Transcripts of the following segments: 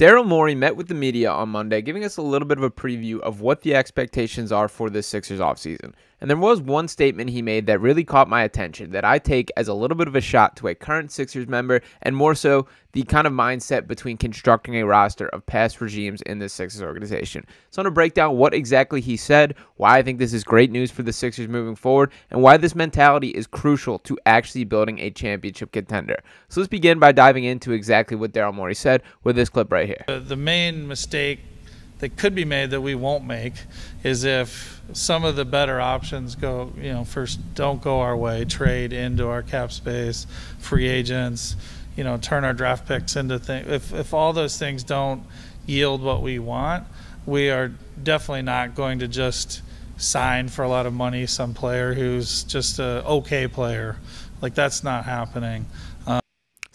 Daryl Morey met with the media on Monday, giving us a little bit of a preview of what the expectations are for this Sixers offseason. And there was one statement he made that really caught my attention that I take as a little bit of a shot to a current Sixers member and more so the kind of mindset between constructing a roster of past regimes in this Sixers organization. So I'm going to break down what exactly he said, why I think this is great news for the Sixers moving forward, and why this mentality is crucial to actually building a championship contender. So let's begin by diving into exactly what Daryl Morey said with this clip right here. The main mistake that could be made that we won't make is if some of the better options go, first don't go our way, trade into our cap space, free agents, turn our draft picks into things. If all those things don't yield what we want, we are definitely not going to just sign for a lot of money some player who's just a okay player. Like, that's not happening.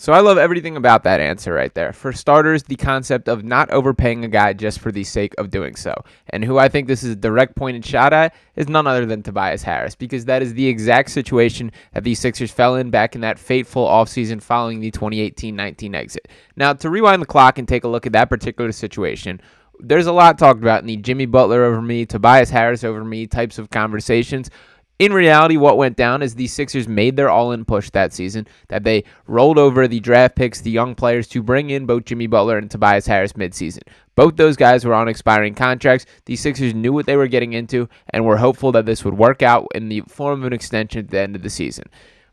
So I love everything about that answer right there. For starters, the concept of not overpaying a guy just for the sake of doing so. And who I think this is a direct pointed shot at is none other than Tobias Harris, because that is the exact situation that the Sixers fell in back in that fateful offseason following the 2018-19 exit. Now, to rewind the clock and take a look at that particular situation, there's a lot talked about in the Jimmy Butler over me, Tobias Harris over me types of conversations. In reality, what went down is the Sixers made their all-in push that season, that they rolled over the draft picks, the young players, to bring in both Jimmy Butler and Tobias Harris midseason. Both those guys were on expiring contracts. The Sixers knew what they were getting into and were hopeful that this would work out in the form of an extension at the end of the season.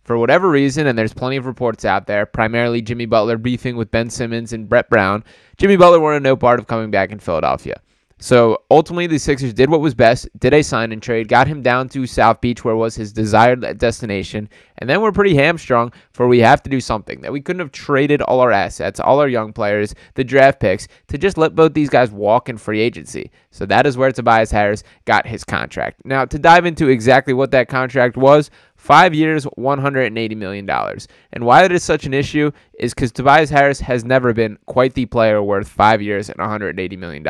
For whatever reason, and there's plenty of reports out there, primarily Jimmy Butler beefing with Ben Simmons and Brett Brown, Jimmy Butler wanted no part of coming back in Philadelphia. So ultimately, the Sixers did what was best, did a sign and trade, got him down to South Beach, where was his desired destination, and then we're pretty hamstrung for we have to do something. That we couldn't have traded all our assets, all our young players, the draft picks, to just let both these guys walk in free agency. So that is where Tobias Harris got his contract. Now, to dive into exactly what that contract was, 5 years, $180 million. And why that is such an issue is because Tobias Harris has never been quite the player worth 5 years and $180 million.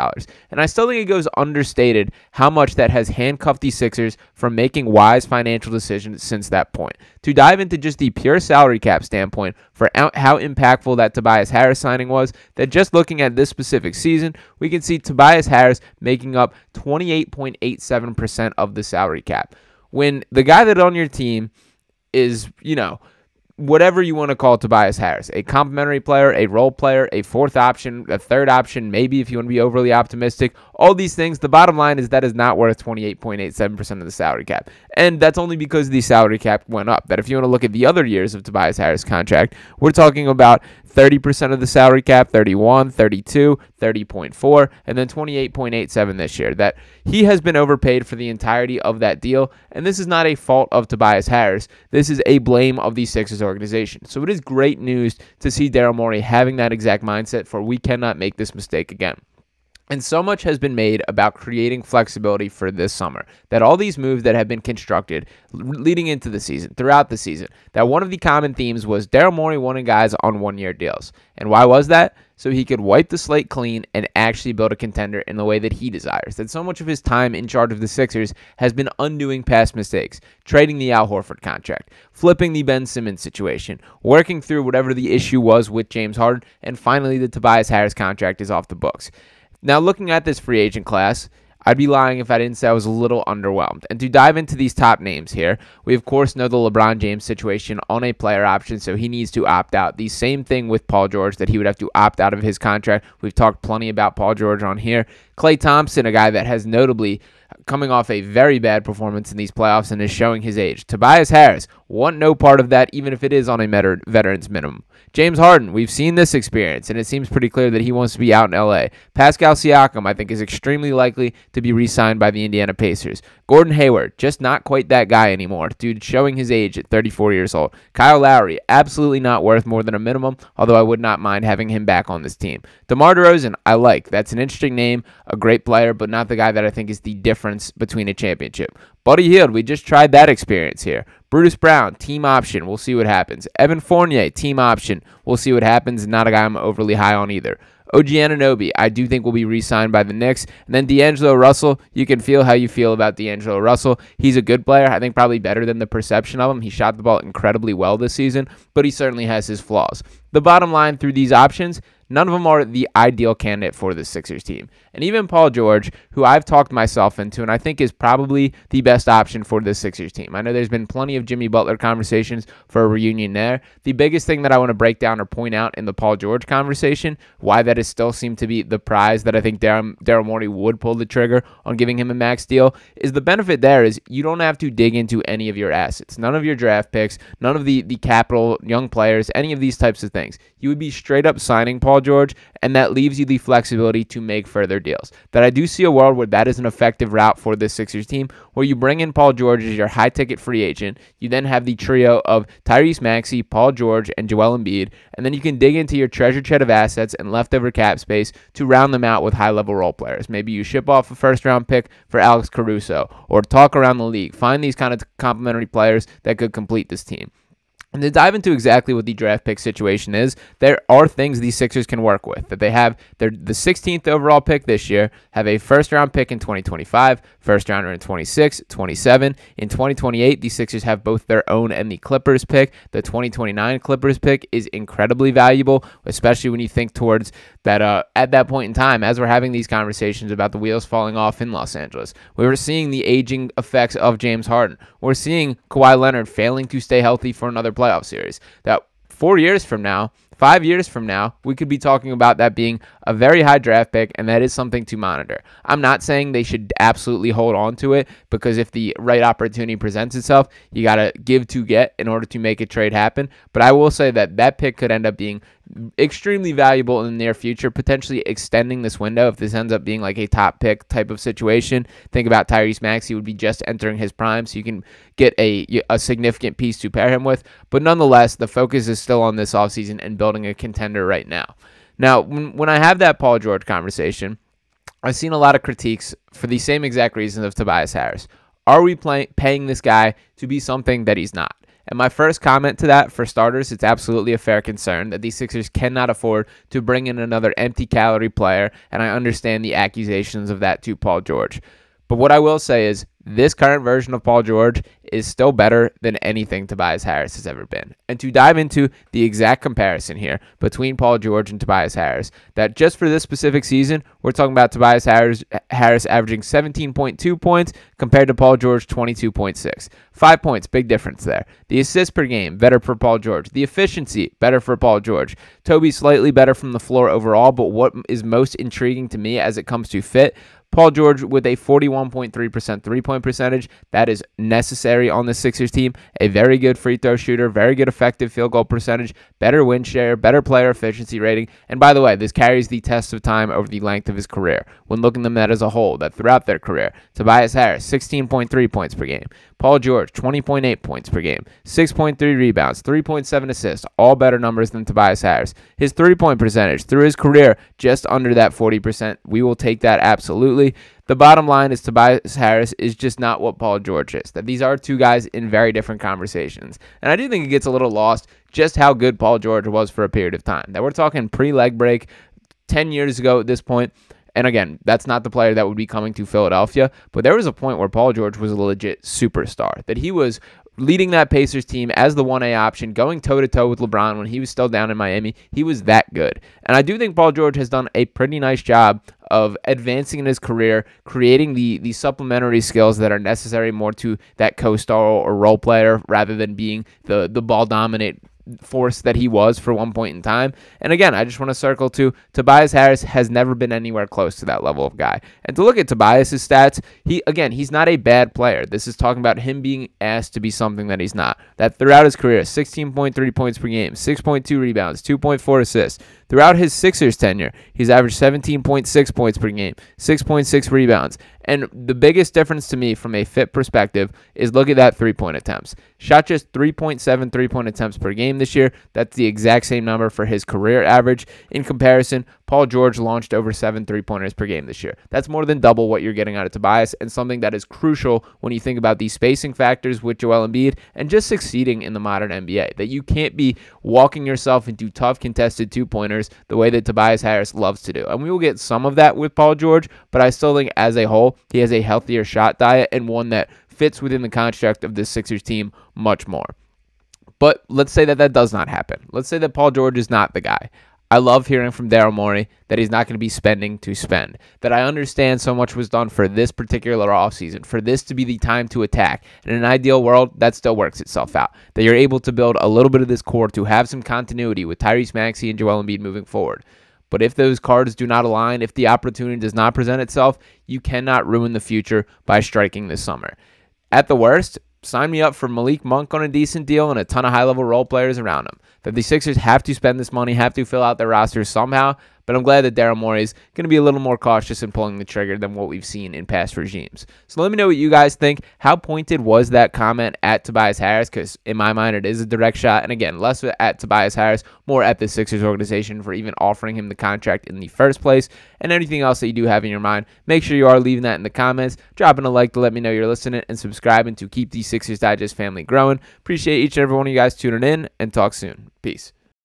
And I still think it goes understated how much that has handcuffed the Sixers from making wise financial decisions since that point. To dive into just the pure salary cap standpoint for how impactful that Tobias Harris signing was, that just looking at this specific season, we can see Tobias Harris making up 28.87% of the salary cap. When the guy that on your team is, whatever you want to call Tobias Harris, a complimentary player, a role player, a fourth option, a third option, maybe if you want to be overly optimistic, all these things, the bottom line is that is not worth 28.87% of the salary cap. And that's only because the salary cap went up. That if you want to look at the other years of Tobias Harris' contract, we're talking about 30% of the salary cap, 31, 32, 30.4, and then 28.87 this year. That he has been overpaid for the entirety of that deal, and this is not a fault of Tobias Harris. This is a blame of the Sixers organization. So it is great news to see Daryl Morey having that exact mindset for we cannot make this mistake again. And so much has been made about creating flexibility for this summer, that all these moves that have been constructed leading into the season, throughout the season, that one of the common themes was Daryl Morey wanting guys on one-year deals. And why was that? So he could wipe the slate clean and actually build a contender in the way that he desires. That so much of his time in charge of the Sixers has been undoing past mistakes, trading the Al Horford contract, flipping the Ben Simmons situation, working through whatever the issue was with James Harden, and finally the Tobias Harris contract is off the books. Now, looking at this free agent class, I'd be lying if I didn't say I was a little underwhelmed. And to dive into these top names here, we of course know the LeBron James situation on a player option, so he needs to opt out. The same thing with Paul George, that he would have to opt out of his contract. We've talked plenty about Paul George on here. Klay Thompson, a guy that has notably coming off a very bad performance in these playoffs and is showing his age. Tobias Harris, want no part of that, even if it is on a veteran's minimum. James Harden, we've seen this experience, and it seems pretty clear that he wants to be out in L.A. Pascal Siakam, I think, is extremely likely to be re-signed by the Indiana Pacers. Gordon Hayward, just not quite that guy anymore. Dude showing his age at 34 years old. Kyle Lowry, absolutely not worth more than a minimum, although I would not mind having him back on this team. DeMar DeRozan, I like. That's an interesting name, a great player, but not the guy that I think is the difference between a championship. Buddy Hield, we just tried that experience here. Brutus Brown, team option. We'll see what happens. Evan Fournier, team option. We'll see what happens. Not a guy I'm overly high on either. OG Anunoby, I do think will be re-signed by the Knicks. And then D'Angelo Russell, you can feel how you feel about D'Angelo Russell. He's a good player. I think probably better than the perception of him. He shot the ball incredibly well this season, but he certainly has his flaws. The bottom line through these options, none of them are the ideal candidate for the Sixers team. And even Paul George, who I've talked myself into and I think is probably the best option for the Sixers team. I know there's been plenty of Jimmy Butler conversations for a reunion there. The biggest thing that I want to break down or point out in the Paul George conversation, why that is still seemed to be the prize that I think Daryl Morey would pull the trigger on giving him a max deal, is the benefit there is you don't have to dig into any of your assets. None of your draft picks, none of the capital, young players, any of these types of things. You would be straight up signing Paul George, and that leaves you the flexibility to make further deals. That I do see a world where that is an effective route for this Sixers team, where you bring in Paul George as your high-ticket free agent. You then have the trio of Tyrese Maxey, Paul George, and Joel Embiid, and then you can dig into your treasure chest of assets and leftover cap space to round them out with high-level role players. Maybe you ship off a first-round pick for Alex Caruso, or talk around the league. Find these kind of complementary players that could complete this team. And to dive into exactly what the draft pick situation is, there are things these Sixers can work with. That they have the 16th overall pick this year, have a first-round pick in 2025, first-rounder in 26, 27. In 2028, the Sixers have both their own and the Clippers pick. The 2029 Clippers pick is incredibly valuable, especially when you think towards that at that point in time, as we're having these conversations about the wheels falling off in Los Angeles. We were seeing the aging effects of James Harden. We're seeing Kawhi Leonard failing to stay healthy for another playoff series. That 4 years from now, 5 years from now, we could be talking about that being a very high draft pick, and that is something to monitor. I'm not saying they should absolutely hold on to it, because if the right opportunity presents itself, you got to give to get in order to make a trade happen. But I will say that that pick could end up being extremely valuable in the near future, potentially extending this window if this ends up being like a top pick type of situation. Think about Tyrese Maxey would be just entering his prime, so you can get a significant piece to pair him with. But nonetheless, the focus is still on this offseason and building a contender right now. Now, when I have that Paul George conversation, I've seen a lot of critiques for the same exact reasons of Tobias Harris. Are we paying this guy to be something that he's not? And my first comment to that, for starters, it's absolutely a fair concern that these Sixers cannot afford to bring in another empty-calorie player, and I understand the accusations of that to Paul George. But what I will say is this current version of Paul George is still better than anything Tobias Harris has ever been. And to dive into the exact comparison here between Paul George and Tobias Harris, that just for this specific season, we're talking about Tobias Harris averaging 17.2 points compared to Paul George 22.6. 5 points, big difference there. The assists per game, better for Paul George. The efficiency, better for Paul George. Toby slightly better from the floor overall, but what is most intriguing to me as it comes to fit, Paul George with a 41.3% three-point percentage. That is necessary on the Sixers team. A very good free throw shooter, very good effective field goal percentage, better win share, better player efficiency rating. And by the way, this carries the test of time over the length of his career. When looking at them as a whole, that throughout their career, Tobias Harris, 16.3 points per game. Paul George, 20.8 points per game, 6.3 rebounds, 3.7 assists, all better numbers than Tobias Harris. His three-point percentage through his career, just under that 40%. We will take that absolutely. The bottom line is Tobias Harris is just not what Paul George is. That these are two guys in very different conversations. And I do think it gets a little lost just how good Paul George was for a period of time. That we're talking pre-leg break, 10 years ago at this point. And again, that's not the player that would be coming to Philadelphia, but there was a point where Paul George was a legit superstar, that he was leading that Pacers team as the 1A option, going toe-to-toe with LeBron when he was still down in Miami. He was that good. And I do think Paul George has done a pretty nice job of advancing in his career, creating the supplementary skills that are necessary more to that co-star or role player rather than being the ball-dominant force that he was for one point in time. And again, I just want to circle to Tobias Harris has never been anywhere close to that level of guy. And to look at Tobias's stats, he's not a bad player. This is talking about him being asked to be something that he's not. That throughout his career, 16.3 points per game, 6.2 rebounds, 2.4 assists. Throughout his Sixers tenure, he's averaged 17.6 points per game, 6.6 rebounds. And the biggest difference to me from a fit perspective is look at that three-point attempts. Shot just 3.7 three-point attempts per game game this year. That's the exact same number for his career average. In comparison, Paul George launched over 7 3-pointers per game this year. That's more than double what you're getting out of Tobias, and something that is crucial when you think about these spacing factors with Joel Embiid and just succeeding in the modern NBA, that you can't be walking yourself into tough contested 2-pointers the way that Tobias Harris loves to do. And we will get some of that with Paul George, but I still think as a whole, he has a healthier shot diet and one that fits within the construct of this Sixers team much more. But let's say that does not happen. Let's say that Paul George is not the guy. I love hearing from Daryl Morey that he's not going to be spending to spend, that I understand so much was done for this particular offseason, for this to be the time to attack. In an ideal world, that still works itself out, that you're able to build a little bit of this core to have some continuity with Tyrese Maxey and Joel Embiid moving forward. But if those cards do not align, if the opportunity does not present itself, you cannot ruin the future by striking this summer. At the worst, sign me up for Malik Monk on a decent deal and a ton of high-level role players around him. That the Sixers have to spend this money, have to fill out their rosters somehow, but I'm glad that Daryl Morey is going to be a little more cautious in pulling the trigger than what we've seen in past regimes. So let me know what you guys think. How pointed was that comment at Tobias Harris? Because in my mind, it is a direct shot. And again, less at Tobias Harris, more at the Sixers organization for even offering him the contract in the first place. And anything else that you do have in your mind, make sure you are leaving that in the comments, dropping a like to let me know you're listening, and subscribing to keep the Sixers Digest family growing. Appreciate each and every one of you guys tuning in, and talk soon. Peace.